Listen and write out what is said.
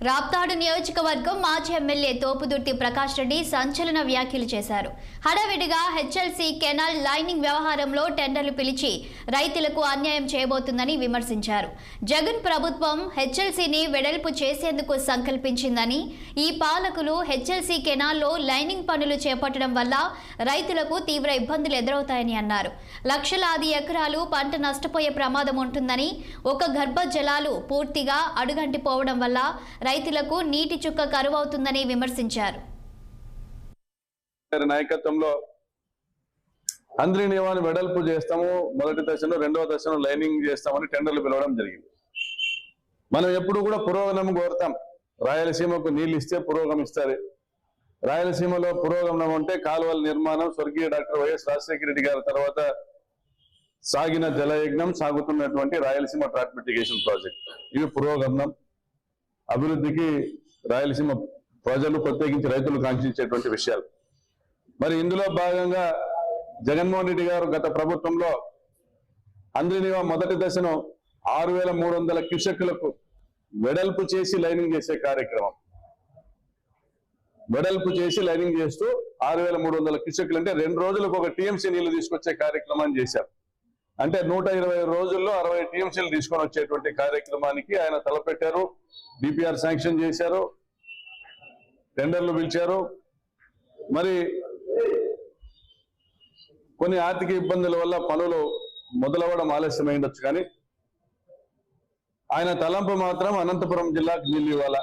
రాప్తాడు నియోజకవర్గం మాజీ ఎమ్మెల్యే తోపుదుర్తి ప్రకాష్ రెడ్డి సంచలన వ్యాఖ్యలు చేశారు. హడావిడిగా హెచ్ఎల్సీ కెనాల్ లైనింగ్ వ్యవహారంలో టెండర్లు పిలిచి రైతులకు అన్యాయం చేయబోతుందని విమర్శించారు. జగన్ ప్రభుత్వం హెచ్ఎల్సీని వెడల్పు చేసేందుకు సంకల్పించిందని, ఈ పాలకులు హెచ్ఎల్సీ కెనాల్లో లైనింగ్ పనులు చేపట్టడం వల్ల రైతులకు తీవ్ర ఇబ్బందులు ఎదురవుతాయని అన్నారు. లక్షలాది ఎకరాలు పంట నష్టపోయే ప్రమాదం ఉంటుందని, ఒక గర్భ జలాలు పూర్తిగా అడుగంటిపోవడం వల్ల రైతులకు నీటి చుక్క కరువవుతుందని విమర్శించారు. నాయకత్వంలో అంద్రినివాని వెడల్పు చేస్తాము, మొదటి దశలో రెండవ దశలో లైనింగ్ చేస్తామని టెండర్లు పిలవడం జరిగింది. మనం ఎప్పుడు కూడా పురోగమనం కోరుతాం. రాయలసీమకు నీళ్ళు ఇస్తే పురోగమిస్తారు. రాయలసీమలో పురోగమనం అంటే కాలువల నిర్మాణం, స్వర్గీయ డాక్టర్ వైఎస్ రాజశేఖర రెడ్డి గారి తర్వాత సాగిన జలయజ్ఞం, సాగుతున్నటువంటి రాయలసీమ ట్రాన్స్పోర్టేషన్ ప్రాజెక్ట్, ఇవి పురోగమనం అభివృద్ధికి రాయలసీమ ప్రజలు ప్రత్యేకించి రైతులు కాంక్షించేటువంటి విషయాలు. మరి ఇందులో భాగంగా జగన్మోహన్ రెడ్డి గారు గత ప్రభుత్వంలో అంద్రినివా మొదటి దశను 6300 క్యూసెక్కులకు వెడల్పు చేసి లైనింగ్ చేసే కార్యక్రమం, వెడల్పు చేసి లైనింగ్ చేస్తూ 6300 క్యూసెక్కులు అంటే 2 రోజులకు ఒక టీఎంసీ నీళ్లు తీసుకొచ్చే కార్యక్రమాన్ని చేశారు. అంటే 120 రోజుల్లో 60 టీఎంసీలు తీసుకొని వచ్చేటువంటి కార్యక్రమానికి ఆయన తలపెట్టారు. డిపిఆర్ శాంక్షన్ చేశారు, టెండర్లు పిలిచారు. మరి కొన్ని ఆర్థిక ఇబ్బందుల వల్ల పనులు మొదలవడం ఆలస్యమైండొచ్చు, కానీ ఆయన తలంపు మాత్రం అనంతపురం జిల్లాకు నీళ్ళు ఇవ్వాలా,